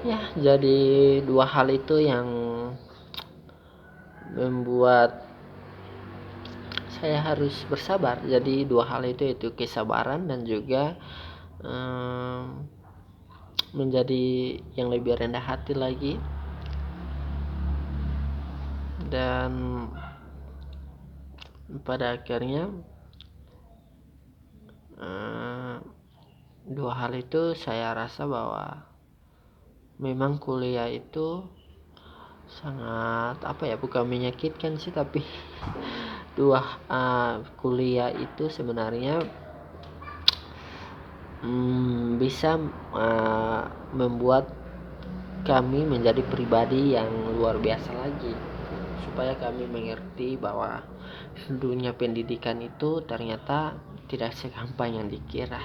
Ya, jadi dua hal itu yang membuat saya harus bersabar. Jadi dua hal itu kesabaran dan juga menjadi yang lebih rendah hati lagi. Dan pada akhirnya dua hal itu saya rasa bahwa memang kuliah itu sangat bukan menyakitkan sih, tapi kuliah itu sebenarnya bisa membuat kami menjadi pribadi yang luar biasa lagi, supaya kami mengerti bahwa dunia pendidikan itu ternyata tidak segampang yang dikira.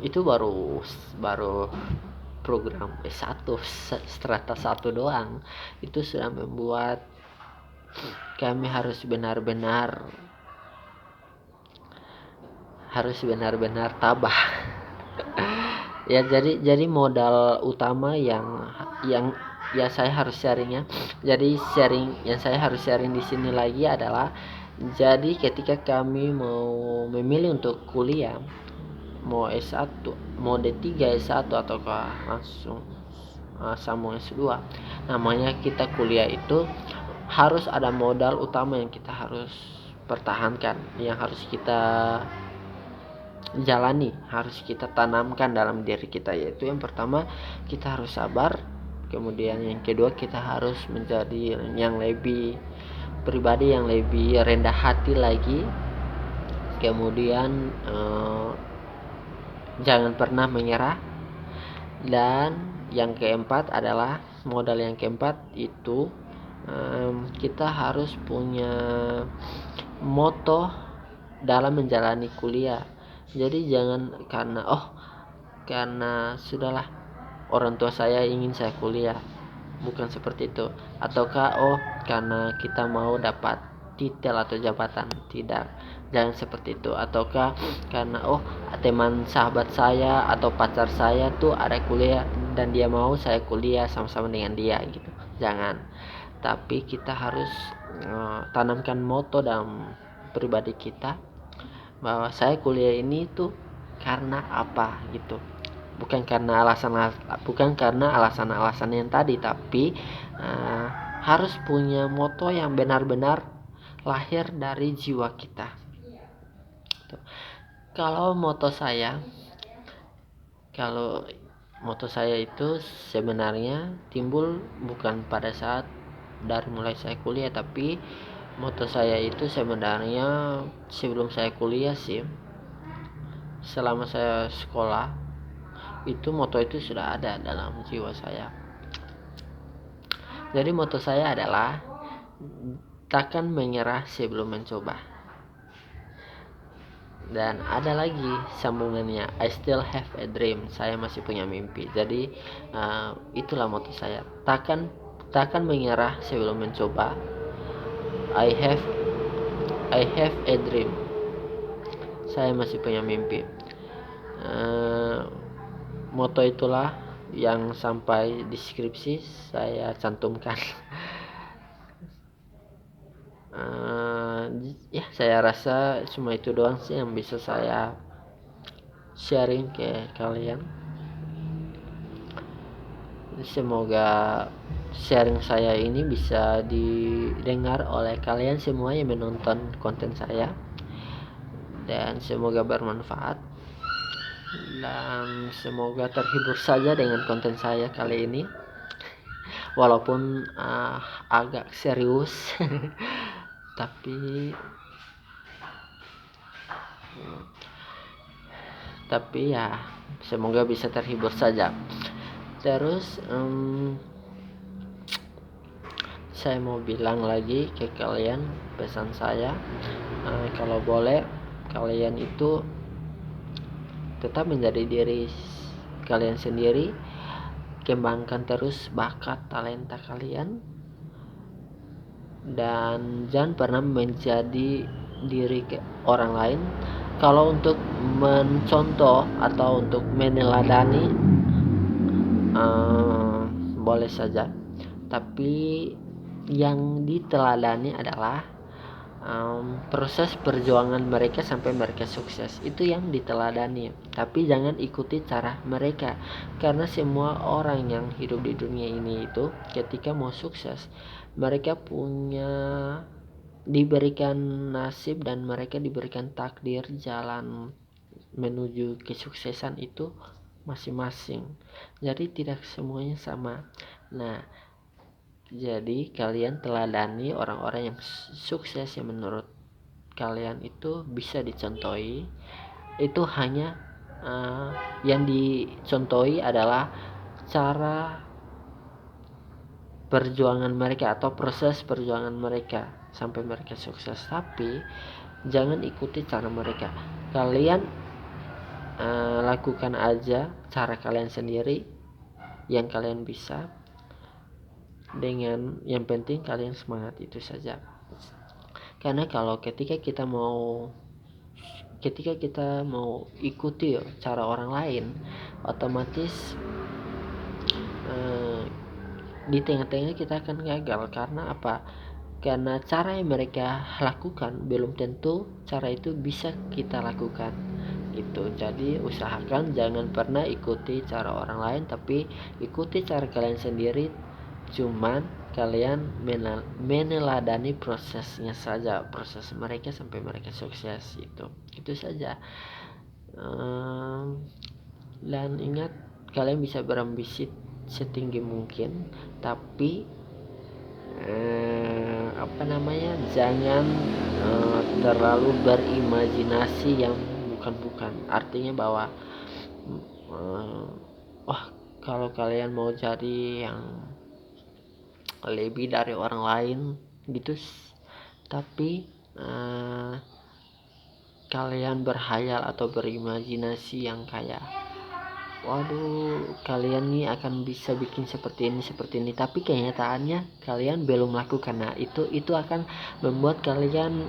Itu baru program S1 strata 1 doang, itu sudah membuat kami harus benar-benar tabah. Ya, jadi modal utama yang ya saya harus sharingnya. Jadi yang saya harus sharing di sini lagi adalah, jadi ketika kami mau memilih untuk kuliah, mau S1, mau D3, S1 ataukah langsung sambung S2, namanya kita kuliah itu harus ada modal utama yang kita harus pertahankan, yang harus kita jalani, harus kita tanamkan dalam diri kita, yaitu yang pertama kita harus sabar, kemudian yang kedua kita harus menjadi yang lebih pribadi yang lebih rendah hati lagi, kemudian jangan pernah menyerah, dan yang keempat adalah modal yang keempat itu kita harus punya moto dalam menjalani kuliah. Jadi jangan karena sudahlah orang tua saya ingin saya kuliah, bukan seperti itu. Ataukah karena kita mau dapat titel atau jabatan, tidak, jangan seperti itu. Ataukah karena teman sahabat saya atau pacar saya tuh ada kuliah dan dia mau saya kuliah sama-sama dengan dia gitu, jangan. Tapi kita harus tanamkan moto dalam pribadi kita bahwa saya kuliah ini tuh karena apa gitu, bukan karena alasan-alasan yang tadi, tapi harus punya moto yang benar-benar lahir dari jiwa kita. Kalau moto saya itu sebenarnya timbul bukan pada saat dari mulai saya kuliah, tapi moto saya itu sebenarnya sebelum saya kuliah sih. Selama saya sekolah itu moto itu sudah ada dalam jiwa saya. Jadi moto saya adalah takkan menyerah sebelum mencoba. Dan ada lagi sambungannya, I still have a dream, saya masih punya mimpi. Jadi itulah moto saya, takkan menyerah sebelum mencoba. I have a dream, saya masih punya mimpi. Moto itulah yang sampai deskripsi saya cantumkan. Ya, saya rasa cuma itu doang sih yang bisa saya sharing ke kalian. Semoga sharing saya ini bisa didengar oleh kalian semua yang menonton konten saya, dan semoga bermanfaat, dan semoga terhibur saja dengan konten saya kali ini, walaupun agak serius. tapi ya semoga bisa terhibur saja. Terus saya mau bilang lagi ke kalian, pesan saya, kalau boleh kalian itu tetap menjadi diri kalian sendiri, kembangkan terus bakat talenta kalian, dan jangan pernah menjadi diri ke orang lain. Kalau untuk mencontoh atau untuk meneladani boleh saja, tapi yang diteladani adalah proses perjuangan mereka sampai mereka sukses. Itu yang diteladani, tapi jangan ikuti cara mereka, karena semua orang yang hidup di dunia ini itu ketika mau sukses, mereka diberikan nasib dan mereka diberikan takdir jalan menuju kesuksesan itu masing-masing. Jadi tidak semuanya sama. Nah, jadi kalian teladani orang-orang yang sukses yang menurut kalian itu bisa dicontohi. Itu hanya yang dicontohi adalah cara perjuangan mereka atau proses perjuangan mereka sampai mereka sukses, tapi jangan ikuti cara mereka. Kalian lakukan aja cara kalian sendiri yang kalian bisa, dengan yang penting kalian semangat, itu saja. Karena kalau ketika kita mau ikuti cara orang lain, otomatis di tengah-tengah kita akan gagal. Karena apa? Karena cara yang mereka lakukan belum tentu cara itu bisa kita lakukan gitu. Jadi usahakan jangan pernah ikuti cara orang lain, tapi ikuti cara kalian sendiri. Cuman kalian meneladani prosesnya saja, proses mereka sampai mereka sukses. Itu saja. Dan ingat, kalian bisa berambisi setinggi mungkin, tapi jangan terlalu berimajinasi yang bukan-bukan. Artinya bahwa kalau kalian mau jadi yang lebih dari orang lain gitu, tapi kalian berhayal atau berimajinasi yang kayak, waduh, kalian nih akan bisa bikin seperti ini, tapi kenyataannya kalian belum melakukan. Nah, itu akan membuat kalian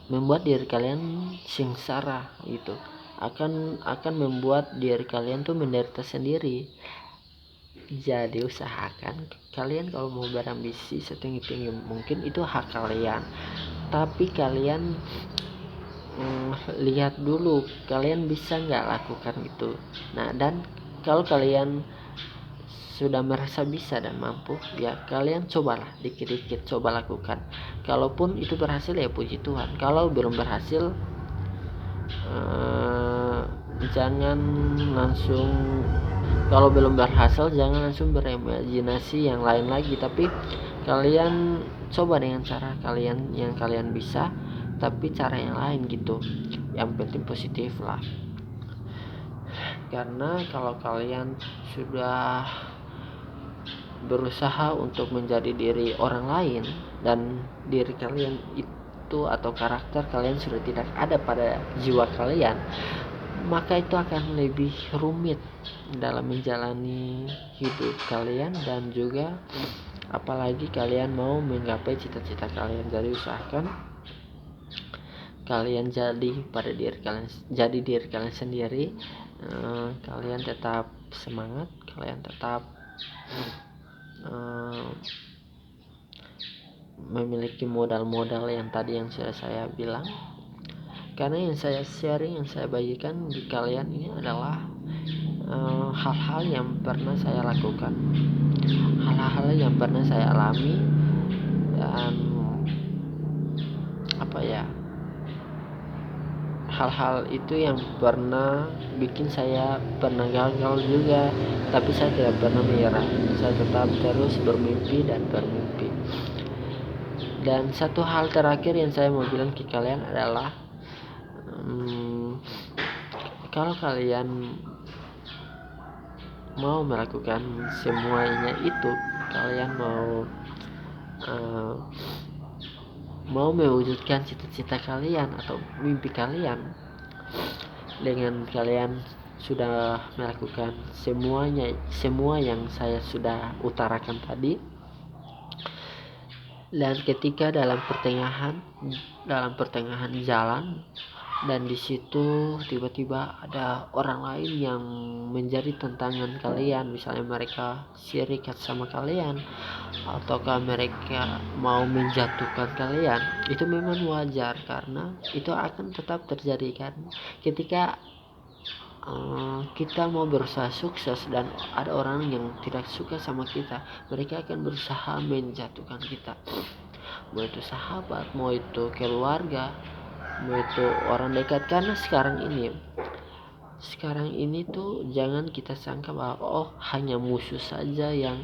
membuat diri kalian sengsara gitu. Akan membuat diri kalian tuh menderita sendiri. Jadi usahakan kalian kalau mau berambisi setinggi-tinggi mungkin, itu hak kalian, tapi kalian lihat dulu kalian bisa nggak lakukan itu. Nah, dan kalau kalian sudah merasa bisa dan mampu, ya kalian cobalah dikit-dikit, coba lakukan. Kalaupun itu berhasil, ya puji Tuhan. Kalau belum berhasil, kalau belum berhasil jangan langsung berimajinasi yang lain lagi, tapi kalian coba dengan cara kalian yang kalian bisa, tapi cara yang lain gitu. Yang penting positif lah. Karena kalau kalian sudah berusaha untuk menjadi diri orang lain dan diri kalian itu atau karakter kalian sudah tidak ada pada jiwa kalian, maka itu akan lebih rumit dalam menjalani hidup kalian, dan juga apalagi kalian mau menggapai cita-cita kalian. Jadi usahakan kalian jadi diri kalian sendiri. Kalian tetap semangat, kalian tetap memiliki modal-modal yang tadi yang sudah saya bilang. Karena yang saya sharing, yang saya bagikan di kalian ini adalah hal-hal yang pernah saya lakukan, hal-hal yang pernah saya alami, dan hal-hal itu yang pernah bikin saya pernah gagal juga, tapi saya tidak pernah menyerah. Saya tetap terus bermimpi dan bermimpi. Dan satu hal terakhir yang saya mau bilang ke kalian adalah, kalau kalian mau melakukan semuanya itu, kalian mau mewujudkan cita-cita kalian atau mimpi kalian, dengan kalian sudah melakukan semua yang saya sudah utarakan tadi, dan ketika dalam pertengahan jalan dan di situ tiba-tiba ada orang lain yang menjadi tantangan kalian, misalnya mereka sirik sama kalian ataukah mereka mau menjatuhkan kalian, itu memang wajar karena itu akan tetap terjadi kan ketika kita mau berusaha sukses dan ada orang yang tidak suka sama kita, mereka akan berusaha menjatuhkan kita, mau itu sahabat, mau itu keluarga, mau itu orang dekat. Karena sekarang ini tuh jangan kita sangka bahwa hanya musuh saja yang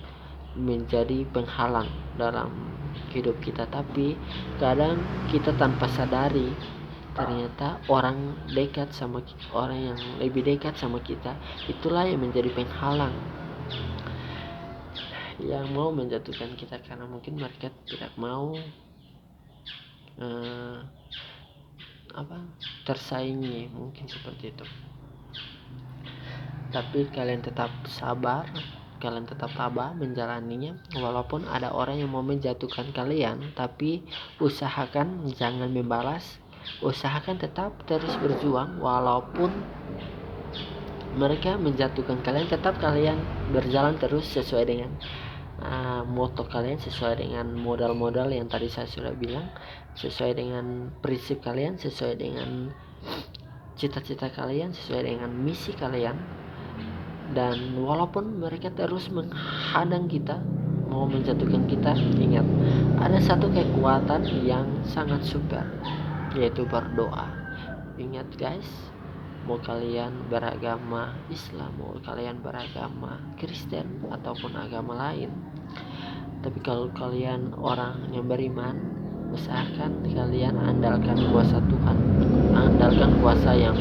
menjadi penghalang dalam hidup kita, tapi kadang kita tanpa sadari ternyata orang yang lebih dekat sama kita itulah yang menjadi penghalang, yang mau menjatuhkan kita karena mungkin mereka tidak mau tersaingi, mungkin seperti itu. Tapi kalian tetap sabar, kalian tetap tabah menjalaninya, walaupun ada orang yang mau menjatuhkan kalian, tapi usahakan jangan membalas, usahakan tetap terus berjuang. Walaupun mereka menjatuhkan kalian, tetap kalian berjalan terus sesuai dengan moto kalian, sesuai dengan modal-modal yang tadi saya sudah bilang, sesuai dengan prinsip kalian, sesuai dengan cita-cita kalian, sesuai dengan misi kalian. Dan walaupun mereka terus menghadang kita, mau menjatuhkan kita, ingat ada satu kekuatan yang sangat super, yaitu berdoa. Ingat guys, mau kalian beragama Islam, mau kalian beragama Kristen ataupun agama lain, tapi kalau kalian orang yang beriman, usahakan kalian andalkan kuasa Tuhan, andalkan kuasa yang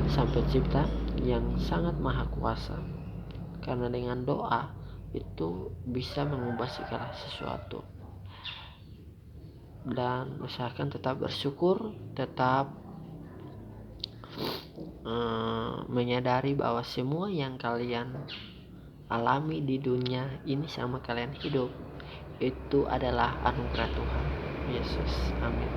Sang Pencipta, yang sangat maha kuasa. Karena dengan doa itu bisa mengubah segala sesuatu. Dan usahakan tetap bersyukur, tetap menyadari bahwa semua yang kalian alami di dunia ini sama kalian hidup itu adalah anugerah Tuhan Yesus. Amin.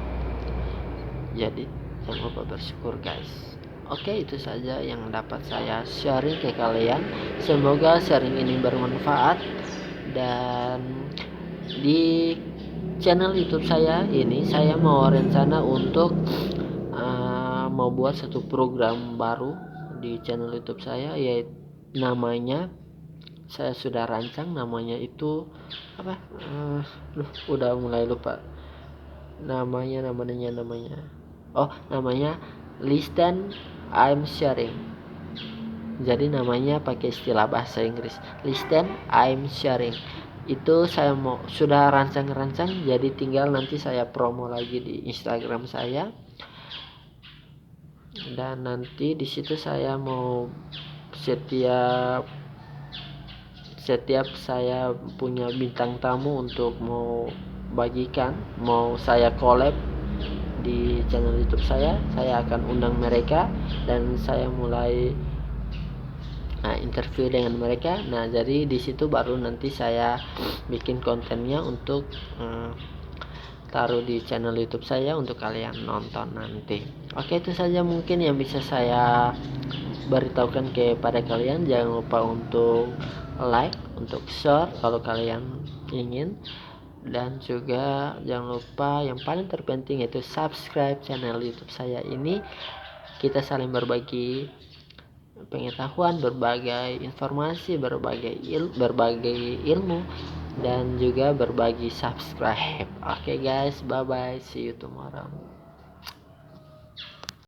Jadi jangan lupa bersyukur guys. Oke, itu saja yang dapat saya sharing ke kalian. Semoga sharing ini bermanfaat. Dan di channel YouTube saya ini, saya mau rencana untuk mau buat satu program baru di channel YouTube saya, yaitu namanya, saya sudah rancang namanya itu apa? Udah mulai lupa namanya. Namanya Listen I'm Sharing. Jadi namanya pakai istilah bahasa Inggris, Listen I'm Sharing. Itu saya sudah rancang, jadi tinggal nanti saya promo lagi di Instagram saya. Dan nanti di situ saya mau setiap saya punya bintang tamu untuk mau bagikan, mau saya collab di channel YouTube saya akan undang mereka dan saya mulai interview dengan mereka. Nah, jadi di situ baru nanti saya bikin kontennya untuk taruh di channel YouTube saya untuk kalian nonton nanti. Oke, itu saja mungkin yang bisa saya beritahukan kepada kalian. Jangan lupa untuk like, untuk share kalau kalian ingin, dan juga jangan lupa yang paling terpenting yaitu subscribe channel YouTube saya ini. Kita saling berbagi pengetahuan, berbagai informasi, berbagai ilmu, dan juga berbagi subscribe. Oke guys, bye bye, see you tomorrow.